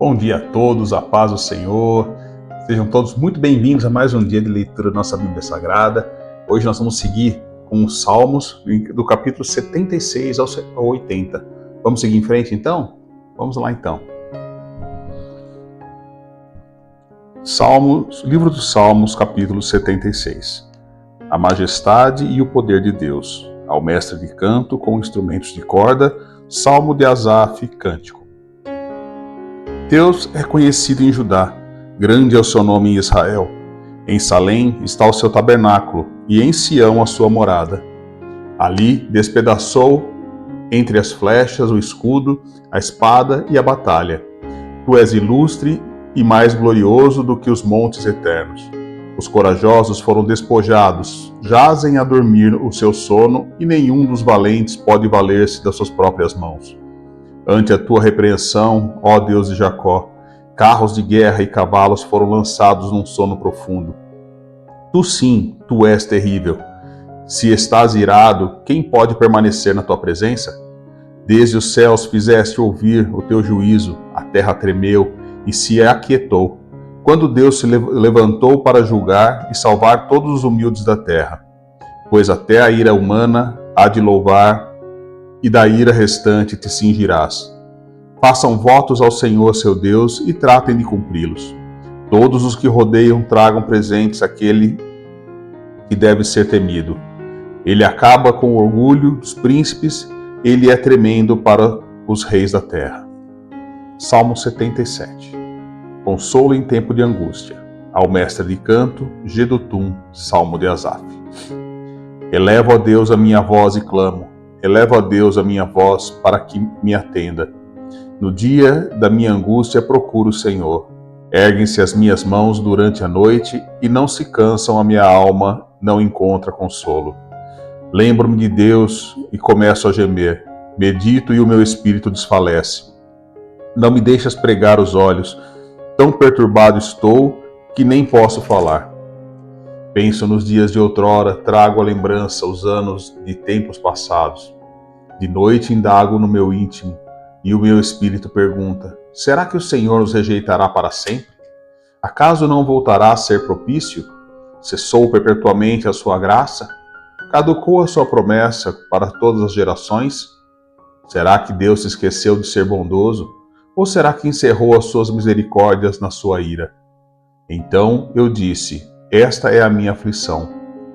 Bom dia a todos, a paz do Senhor. Sejam todos muito bem-vindos a mais um dia de leitura da nossa Bíblia Sagrada. Hoje nós vamos seguir com os Salmos, do capítulo 76 ao 80. Vamos seguir em frente então? Vamos lá então. Livro dos Salmos, capítulo 76. A majestade e o poder de Deus. Ao mestre de canto com instrumentos de corda, Salmo de Asaf, cântico. Deus é conhecido em Judá, grande é o seu nome em Israel. Em Salém está o seu tabernáculo, e em Sião a sua morada. Ali despedaçou entre as flechas o escudo, a espada e a batalha. Tu és ilustre e mais glorioso do que os montes eternos. Os corajosos foram despojados, jazem a dormir o seu sono, e nenhum dos valentes pode valer-se das suas próprias mãos. Ante a tua repreensão, ó Deus de Jacó, carros de guerra e cavalos foram lançados num sono profundo. Tu sim, tu és terrível. Se estás irado, quem pode permanecer na tua presença? Desde os céus fizeste ouvir o teu juízo, a terra tremeu e se aquietou, quando Deus se levantou para julgar e salvar todos os humildes da terra. Pois até a ira humana há de louvar, e da ira restante te cingirás. Façam votos ao Senhor seu Deus e tratem de cumpri-los. Todos os que rodeiam tragam presentes àquele que deve ser temido. Ele acaba com o orgulho dos príncipes, ele é tremendo para os reis da terra. Salmo 77. Consolo em tempo de angústia. Ao mestre de canto, Jedutum, Salmo de Asaf. Elevo a Deus a minha voz e clamo. Elevo a Deus a minha voz para que me atenda. No dia da minha angústia procuro o Senhor. Erguem-se as minhas mãos durante a noite e não se cansam, a minha alma não encontra consolo. Lembro-me de Deus e começo a gemer. Medito e o meu espírito desfalece. Não me deixas pregar os olhos. Tão perturbado estou que nem posso falar. Penso nos dias de outrora, trago à lembrança os anos de tempos passados. De noite indago no meu íntimo, e o meu espírito pergunta: será que o Senhor nos rejeitará para sempre? Acaso não voltará a ser propício? Cessou perpetuamente a sua graça? Caducou a sua promessa para todas as gerações? Será que Deus se esqueceu de ser bondoso? Ou será que encerrou as suas misericórdias na sua ira? Então eu disse: esta é a minha aflição.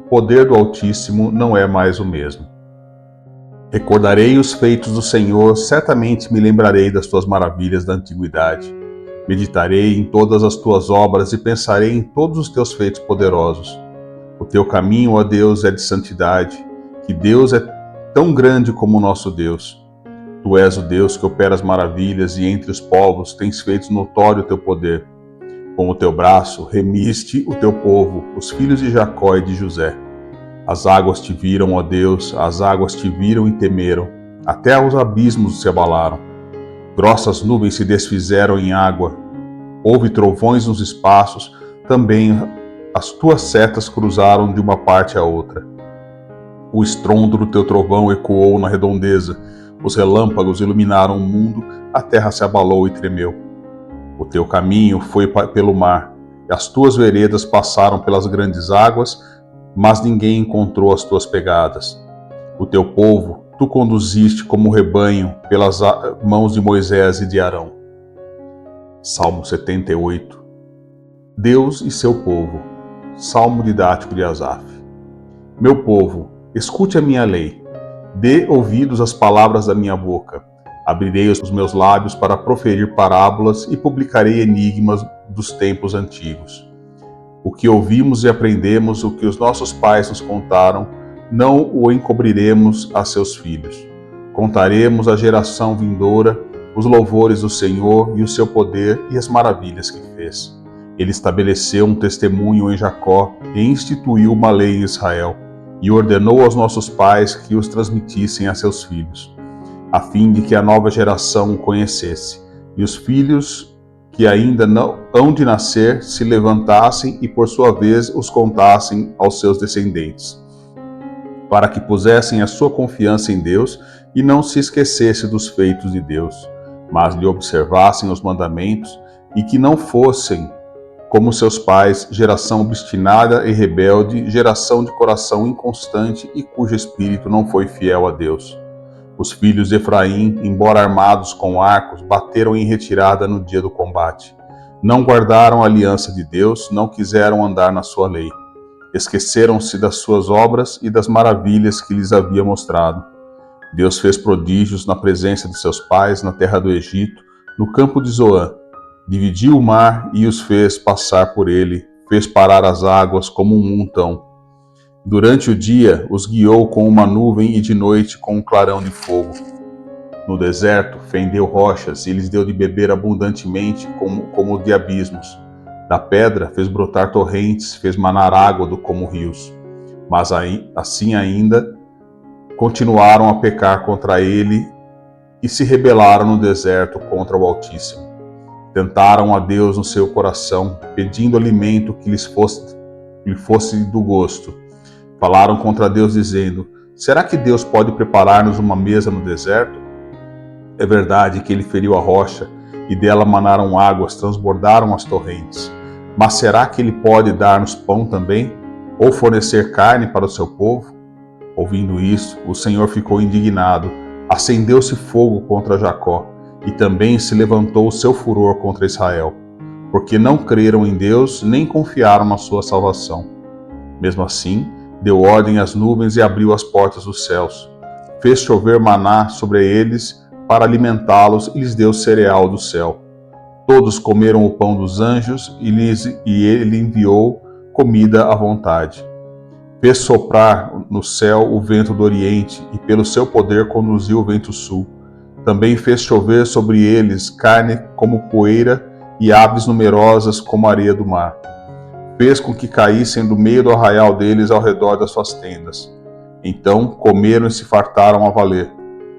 O poder do Altíssimo não é mais o mesmo. Recordarei os feitos do Senhor, certamente me lembrarei das tuas maravilhas da antiguidade. Meditarei em todas as tuas obras e pensarei em todos os teus feitos poderosos. O teu caminho, ó Deus, é de santidade, que Deus é tão grande como o nosso Deus. Tu és o Deus que opera as maravilhas e entre os povos tens feito notório o teu poder. Com o teu braço remiste o teu povo, os filhos de Jacó e de José. As águas te viram, ó Deus, as águas te viram e temeram, até os abismos se abalaram. Grossas nuvens se desfizeram em água, houve trovões nos espaços, também as tuas setas cruzaram de uma parte a outra. O estrondo do teu trovão ecoou na redondeza, os relâmpagos iluminaram o mundo, a terra se abalou e tremeu. O teu caminho foi pelo mar, e as tuas veredas passaram pelas grandes águas, mas ninguém encontrou as tuas pegadas. O teu povo tu conduziste como rebanho pelas mãos de Moisés e de Arão. Salmo 78. Deus e seu povo. Salmo didático de Asaf. Meu povo, escute a minha lei. Dê ouvidos às palavras da minha boca. Abrirei os meus lábios para proferir parábolas e publicarei enigmas dos tempos antigos. O que ouvimos e aprendemos, o que os nossos pais nos contaram, não o encobriremos a seus filhos. Contaremos à geração vindoura os louvores do Senhor e o seu poder e as maravilhas que fez. Ele estabeleceu um testemunho em Jacó e instituiu uma lei em Israel, e ordenou aos nossos pais que os transmitissem a seus filhos, a fim de que a nova geração o conhecesse, e os filhos que ainda não hão de nascer se levantassem e por sua vez os contassem aos seus descendentes, para que pusessem a sua confiança em Deus e não se esquecesse dos feitos de Deus, mas lhe observassem os mandamentos e que não fossem como seus pais, geração obstinada e rebelde, geração de coração inconstante e cujo espírito não foi fiel a Deus. Os filhos de Efraim, embora armados com arcos, bateram em retirada no dia do combate. Não guardaram a aliança de Deus, não quiseram andar na sua lei. Esqueceram-se das suas obras e das maravilhas que lhes havia mostrado. Deus fez prodígios na presença de seus pais, na terra do Egito, no campo de Zoã. Dividiu o mar e os fez passar por ele, fez parar as águas como um montão. Durante o dia os guiou com uma nuvem e de noite com um clarão de fogo. No deserto fendeu rochas e lhes deu de beber abundantemente como de abismos. Da pedra fez brotar torrentes, fez manar água como rios. Mas assim ainda continuaram a pecar contra ele e se rebelaram no deserto contra o Altíssimo. Tentaram a Deus no seu coração, pedindo alimento que lhe fosse do gosto. Falaram contra Deus dizendo: será que Deus pode preparar-nos uma mesa no deserto? É verdade que ele feriu a rocha e dela manaram águas, transbordaram as torrentes. Mas será que ele pode dar-nos pão também? Ou fornecer carne para o seu povo? Ouvindo isso, o Senhor ficou indignado, acendeu-se fogo contra Jacó, e também se levantou o seu furor contra Israel, porque não creram em Deus, nem confiaram na sua salvação. Mesmo assim, deu ordem às nuvens e abriu as portas dos céus. Fez chover maná sobre eles para alimentá-los e lhes deu cereal do céu. Todos comeram o pão dos anjos e ele enviou comida à vontade. Fez soprar no céu o vento do oriente e pelo seu poder conduziu o vento sul. Também fez chover sobre eles carne como poeira e aves numerosas como a areia do mar. Fez com que caíssem do meio do arraial deles ao redor das suas tendas. Então comeram e se fartaram a valer,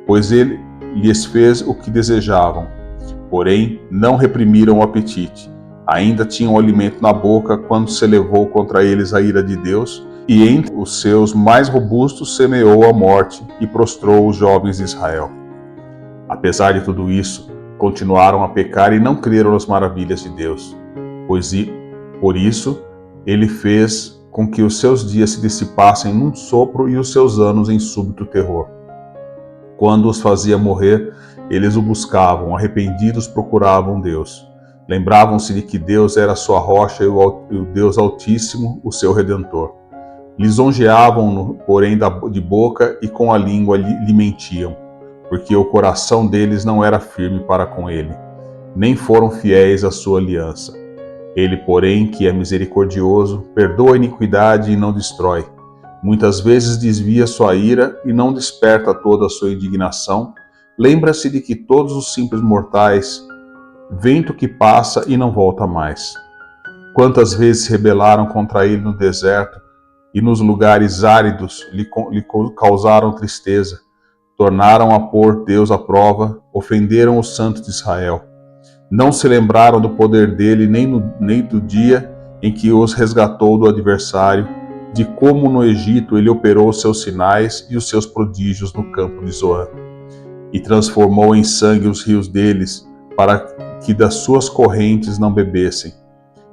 pois ele lhes fez o que desejavam. Porém, não reprimiram o apetite. Ainda tinham alimento na boca quando se elevou contra eles a ira de Deus, e entre os seus mais robustos semeou a morte e prostrou os jovens de Israel. Apesar de tudo isso, continuaram a pecar e não creram nas maravilhas de Deus. Por isso, ele fez com que os seus dias se dissipassem num sopro e os seus anos em súbito terror. Quando os fazia morrer, eles o buscavam, arrependidos procuravam Deus. Lembravam-se de que Deus era a sua rocha e o Deus Altíssimo, o seu Redentor. Lisonjeavam-no, porém, de boca e com a língua lhe mentiam, porque o coração deles não era firme para com ele, nem foram fiéis à sua aliança. Ele, porém, que é misericordioso, perdoa a iniquidade e não destrói. Muitas vezes desvia sua ira e não desperta toda a sua indignação. Lembra-se de que todos os simples mortais, vento que passa e não volta mais. Quantas vezes se rebelaram contra ele no deserto e nos lugares áridos lhe causaram tristeza. Tornaram a pôr Deus à prova, ofenderam o Santo de Israel. Não se lembraram do poder dele nem do dia em que os resgatou do adversário, de como no Egito ele operou os seus sinais e os seus prodígios no campo de Zoã. E transformou em sangue os rios deles, para que das suas correntes não bebessem.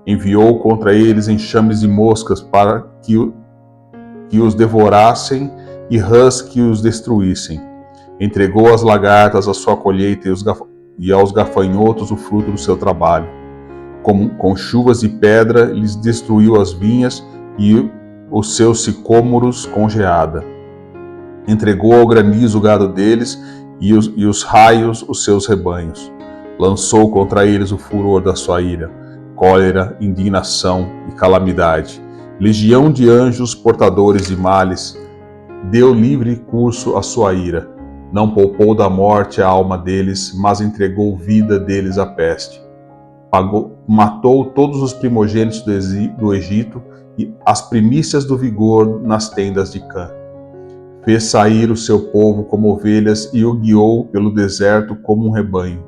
Enviou contra eles enxames de moscas para que os devorassem e rãs que os destruíssem. Entregou às lagartas a sua colheita e aos gafanhotos o fruto do seu trabalho. Com chuvas de pedra lhes destruiu as vinhas e os seus sicômoros com geada. Entregou ao granizo o gado deles e os raios os seus rebanhos. Lançou contra eles o furor da sua ira, cólera, indignação e calamidade. Legião de anjos portadores de males, deu livre curso à sua ira. Não poupou da morte a alma deles, mas entregou vida deles à peste. Matou todos os primogênitos do Egito e as primícias do vigor nas tendas de Cã. Fez sair o seu povo como ovelhas e o guiou pelo deserto como um rebanho.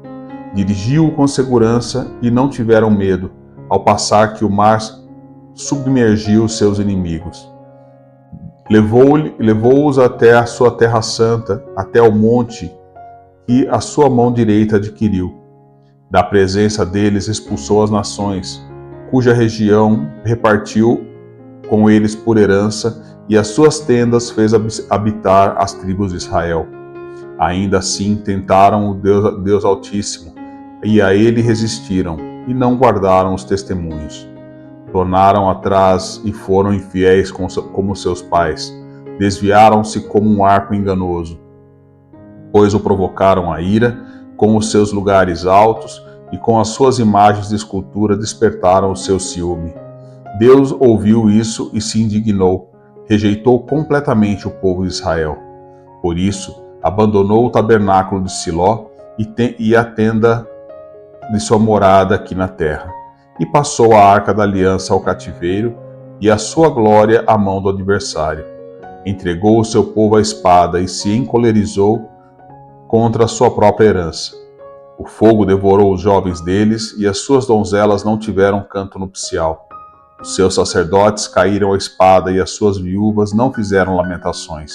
Dirigiu-o com segurança e não tiveram medo, ao passar que o mar submergiu seus inimigos. Levou-os até a sua terra santa, até o monte que a sua mão direita adquiriu. Da presença deles expulsou as nações, cuja região repartiu com eles por herança, e as suas tendas fez habitar as tribos de Israel. Ainda assim tentaram o Deus Altíssimo, e a ele resistiram, e não guardaram os testemunhos. Tornaram atrás e foram infiéis como seus pais. Desviaram-se como um arco enganoso, pois o provocaram a ira com os seus lugares altos, e com as suas imagens de escultura despertaram o seu ciúme. Deus ouviu isso e se indignou, rejeitou completamente o povo de Israel. Por isso, abandonou o tabernáculo de Siló e a tenda de sua morada aqui na terra, e passou a arca da aliança ao cativeiro, e a sua glória à mão do adversário. Entregou o seu povo à espada e se encolerizou contra a sua própria herança. O fogo devorou os jovens deles, e as suas donzelas não tiveram canto nupcial. Os seus sacerdotes caíram à espada, e as suas viúvas não fizeram lamentações.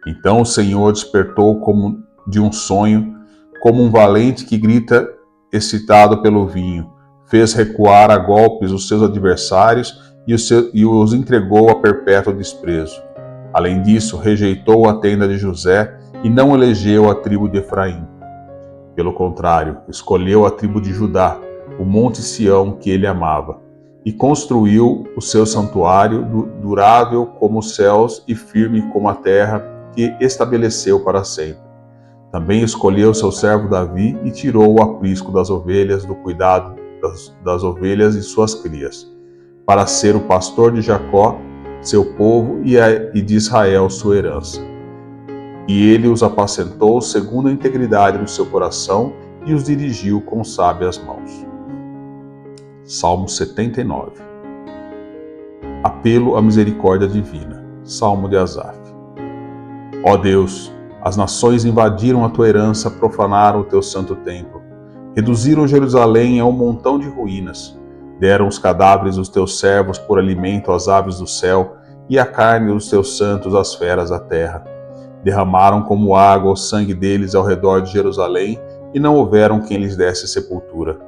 Então o Senhor despertou como de um sonho, como um valente que grita excitado pelo vinho. Fez recuar a golpes os seus adversários e os entregou a perpétuo desprezo. Além disso, rejeitou a tenda de José e não elegeu a tribo de Efraim. Pelo contrário, escolheu a tribo de Judá, o monte Sião que ele amava, e construiu o seu santuário durável como os céus e firme como a terra que estabeleceu para sempre. Também escolheu seu servo Davi e tirou o aprisco das ovelhas do cuidado das ovelhas e suas crias, para ser o pastor de Jacó, seu povo, e de Israel, sua herança. E ele os apacentou segundo a integridade do seu coração e os dirigiu com sábias mãos. Salmo 79. Apelo à misericórdia divina. Salmo de Asaf. Ó Deus, as nações invadiram a tua herança, profanaram o teu santo templo. Reduziram Jerusalém a um montão de ruínas. Deram os cadáveres dos teus servos por alimento às aves do céu, e a carne dos teus santos às feras da terra. Derramaram como água o sangue deles ao redor de Jerusalém, e não houveram quem lhes desse sepultura.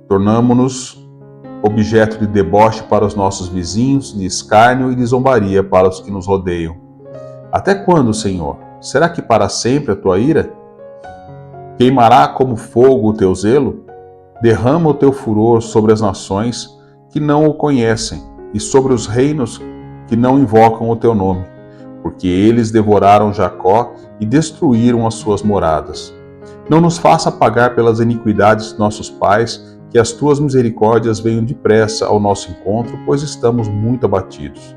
Tornamo-nos objeto de deboche para os nossos vizinhos, de escárnio e de zombaria para os que nos rodeiam. Até quando, Senhor? Será que para sempre a tua ira? Queimará como fogo o teu zelo? Derrama o teu furor sobre as nações que não o conhecem e sobre os reinos que não invocam o teu nome, porque eles devoraram Jacó e destruíram as suas moradas. Não nos faça pagar pelas iniquidades de nossos pais, que as tuas misericórdias venham depressa ao nosso encontro, pois estamos muito abatidos.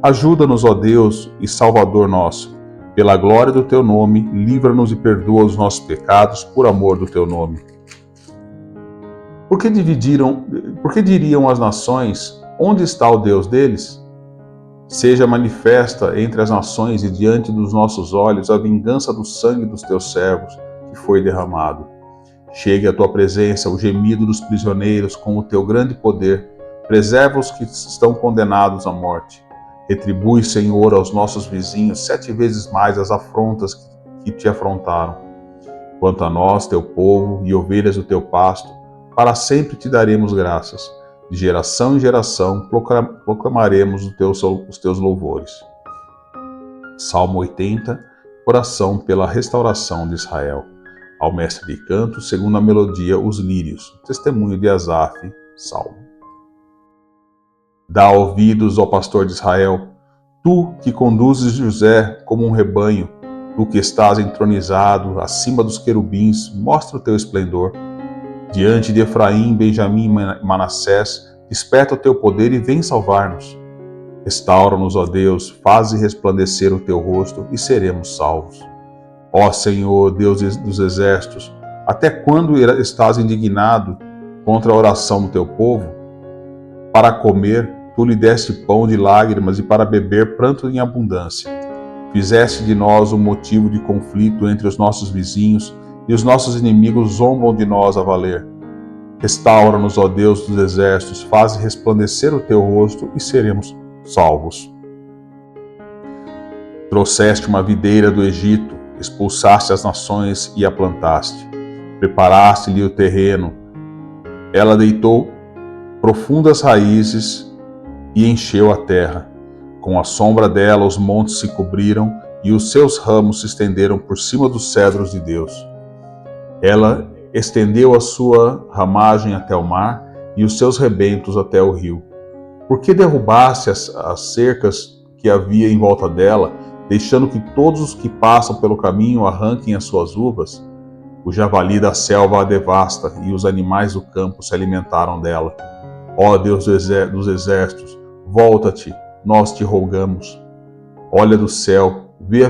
Ajuda-nos, ó Deus e Salvador nosso. Pela glória do teu nome, livra-nos e perdoa os nossos pecados por amor do teu nome. Por que diriam as nações, onde está o Deus deles? Seja manifesta entre as nações e diante dos nossos olhos a vingança do sangue dos teus servos que foi derramado. Chegue à tua presença o gemido dos prisioneiros com o teu grande poder. Preserva os que estão condenados à morte. Retribui, Senhor, aos nossos vizinhos 7 vezes mais as afrontas que te afrontaram. Quanto a nós, teu povo e ovelhas do teu pasto, para sempre te daremos graças. De geração em geração proclamaremos os teus louvores. Salmo 80. Oração pela restauração de Israel. Ao mestre de canto, segundo a melodia, os lírios. Testemunho de Asaf. Salmo. Dá ouvidos ao pastor de Israel, tu que conduzes José como um rebanho, tu que estás entronizado acima dos querubins, mostra o teu esplendor. Diante de Efraim, Benjamim e Manassés, desperta o teu poder e vem salvar-nos. Restaura-nos, ó Deus, faze resplandecer o teu rosto e seremos salvos. Ó Senhor, Deus dos exércitos, até quando estás indignado contra a oração do teu povo? Para comer, tu lhe deste pão de lágrimas e para beber pranto em abundância. Fizeste de nós um motivo de conflito entre os nossos vizinhos, e os nossos inimigos zombam de nós a valer. Restaura-nos, ó Deus dos exércitos, faze resplandecer o teu rosto e seremos salvos. Trouxeste uma videira do Egito, expulsaste as nações e a plantaste. Preparaste-lhe o terreno. Ela deitou profundas raízes e encheu a terra. Com a sombra dela os montes se cobriram e os seus ramos se estenderam por cima dos cedros de Deus. Ela estendeu a sua ramagem até o mar e os seus rebentos até o rio. Por que derrubaste as cercas que havia em volta dela, deixando que todos os que passam pelo caminho arranquem as suas uvas? O javali da selva a devasta e os animais do campo se alimentaram dela. Ó Deus dos exércitos, volta-te, nós te rogamos. Olha do céu, vê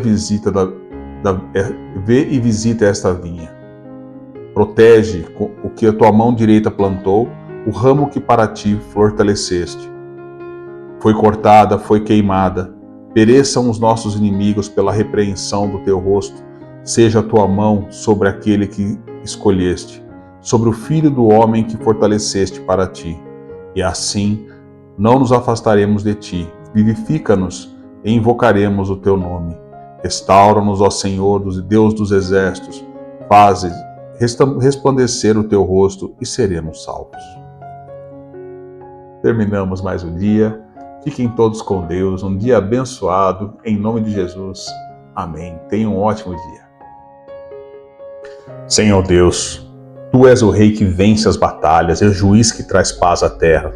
e visita esta vinha. Protege o que a tua mão direita plantou, o ramo que para ti fortaleceste. Foi cortada, foi queimada. Pereçam os nossos inimigos pela repreensão do teu rosto. Seja a tua mão sobre aquele que escolheste, sobre o filho do homem que fortaleceste para ti. E assim não nos afastaremos de ti. Vivifica-nos e invocaremos o teu nome. Restaura-nos, ó Senhor, Deus dos exércitos. Faze resplandecer o teu rosto e seremos salvos. Terminamos mais um dia. Fiquem todos com Deus. Um dia abençoado. Em nome de Jesus. Amém. Tenham um ótimo dia. Senhor Deus, Tu és o Rei que vence as batalhas, é o juiz que traz paz à terra.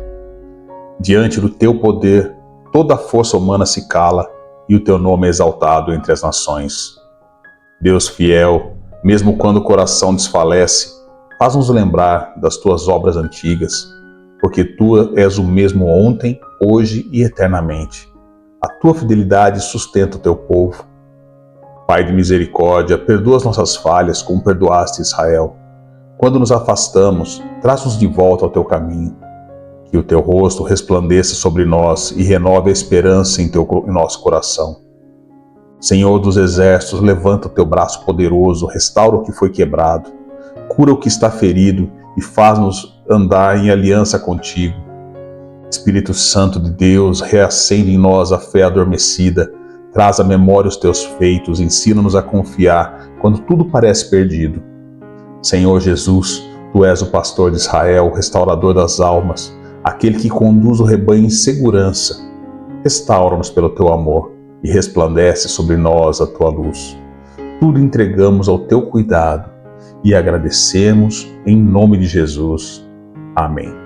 Diante do Teu poder, toda a força humana se cala e o Teu nome é exaltado entre as nações. Deus fiel, mesmo quando o coração desfalece, faz-nos lembrar das Tuas obras antigas, porque Tu és o mesmo ontem, hoje e eternamente. A Tua fidelidade sustenta o Teu povo. Pai de misericórdia, perdoa as nossas falhas como perdoaste Israel. Quando nos afastamos, traz-nos de volta ao Teu caminho. Que o Teu rosto resplandeça sobre nós e renove a esperança em nosso coração. Senhor dos exércitos, levanta o Teu braço poderoso, restaura o que foi quebrado, cura o que está ferido e faz-nos andar em aliança contigo. Espírito Santo de Deus, reacende em nós a fé adormecida, traz à memória os Teus feitos, ensina-nos a confiar quando tudo parece perdido. Senhor Jesus, Tu és o pastor de Israel, o restaurador das almas, aquele que conduz o rebanho em segurança. Restaura-nos pelo Teu amor e resplandece sobre nós a Tua luz. Tudo entregamos ao Teu cuidado e agradecemos em nome de Jesus. Amém.